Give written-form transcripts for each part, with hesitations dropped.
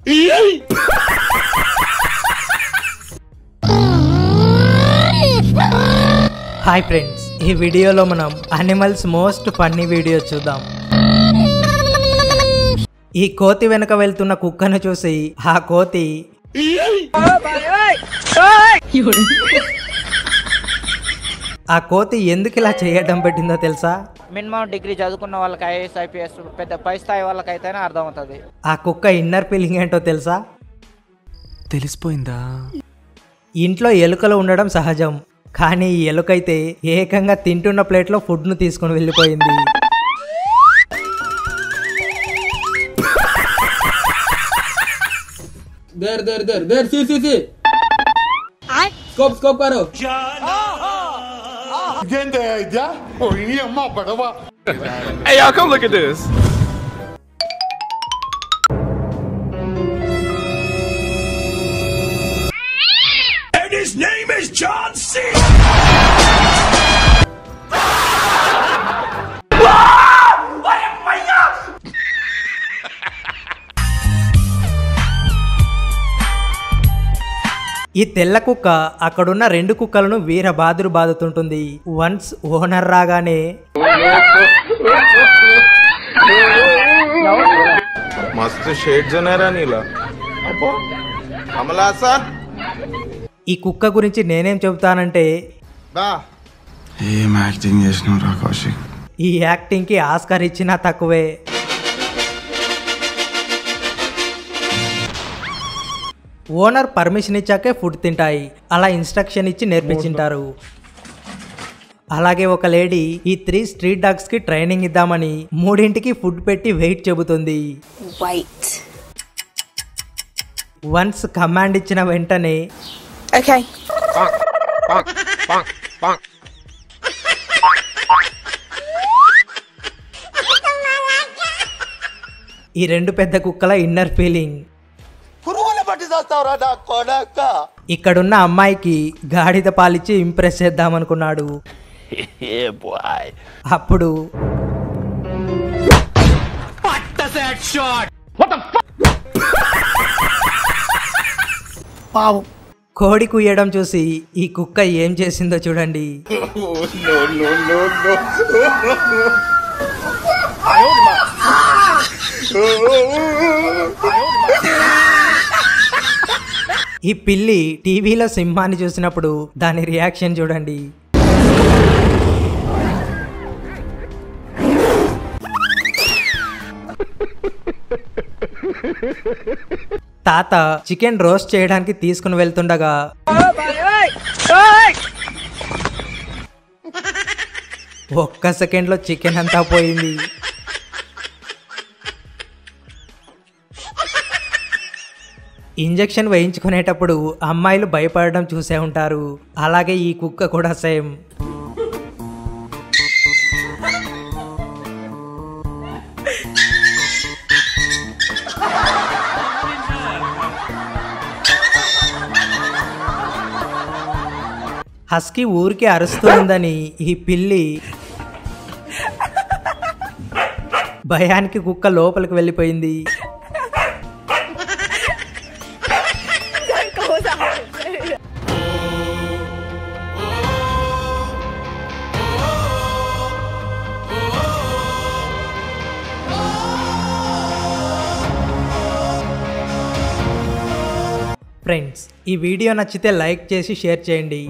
Hi friends, ఈ వీడియోలో మనం అనిమల్స్ మోస్ట్ ఫన్నీ వీడియో చూద్దాం. ఈ కోతి వెనక వెళ్తున్న కుక్కను చూసి ఆ కోతి ఎందుకు ఇలా చేయడం పెట్టిందో తెలుసా? మినిమం డిగ్రీ చదువుకున్న వాళ్ళకి ఐఏఎస్ ఐపీఎస్ పెద్ద పై స్థాయి వాళ్ళకైతేనే అర్థమవుతుంది. ఆ కుక్క ఇన్నర్ ఫీలింగ్ ఏంటో తెలుసా? తెలిసిపోయిందా? ఇంట్లో ఎలుకలు ఉండడం సహజం, కానీ ఈ ఎలుకైతే ఏకంగా తింటున్న ప్లేట్లో ఫుడ్ను తీసుకుని వెళ్ళిపోయింది. Scope karo. Hey y'all, come look at this. And his name is John C. ఈ తెల్ల కుక్క అక్కడున్న రెండు కుక్కలను వీర బాదురు బాదుతుంటుంది. వన్స్ ఓనర్ రాగానే మస్తు షేడ్స్ ఉన్నారా నీలా? కమలా సార్, ఈ కుక్క గురించి నేనేం చెబుతానంటే, ఏం యాక్టింగ్ చేసినావు రా కౌశిక్. ఈ యాక్టింగ్ కి ఆస్కార్ ఇచ్చినా తక్కువే. ఓనర్ పర్మిషన్ ఇచ్చాకే ఫుడ్ తింటాయి, అలా ఇన్స్ట్రక్షన్ ఇచ్చి నేర్పించింటారు. అలాగే ఒక లేడీ ఈ 3 స్ట్రీట్ డాగ్స్ కి ట్రైనింగ్ ఇద్దామని 3ంటికి ఫుడ్ పెట్టి వెయిట్ చెబుతుంది. వన్స్ కమాండ్ ఇచ్చిన వెంటనే ఈ రెండు పెద్ద కుక్కల ఇన్నర్ ఫీలింగ్. ఇక్కడున్న అమ్మాయికి గాడిద పాలిచ్చి ఇంప్రెస్ చేద్దామనుకున్నాడు. అప్పుడు కోడి కుయ్యడం చూసి ఈ కుక్క ఏం చేసిందో చూడండి. ఈ పిల్లి టీవీలో సింహాన్ని చూసినప్పుడు దాని రియాక్షన్ చూడండి. తాత చికెన్ రోస్ట్ చేయడానికి తీసుకుని వెళ్తుండగా ఒక్క సెకండ్లో చికెన్ అంతా పోయింది. ఇంజెక్షన్ వేయించుకునేటప్పుడు అమ్మాయిలు భయపడడం చూసే ఉంటారు, అలాగే ఈ కుక్క కూడా సేమ్. హస్కీ ఊరికి అరుస్తుందని ఈ పిల్లి భయానికి కుక్క లోపలికి వెళ్ళిపోయింది. ఫ్రెండ్స్, ఈ వీడియో నచ్చితే లైక్ చేసి షేర్ చేయండి.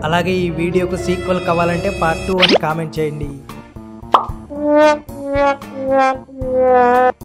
అలాగే ఈ వీడియోకు సీక్వెల్ కావాలంటే పార్ట్ 2 అని కామెంట్ చేయండి.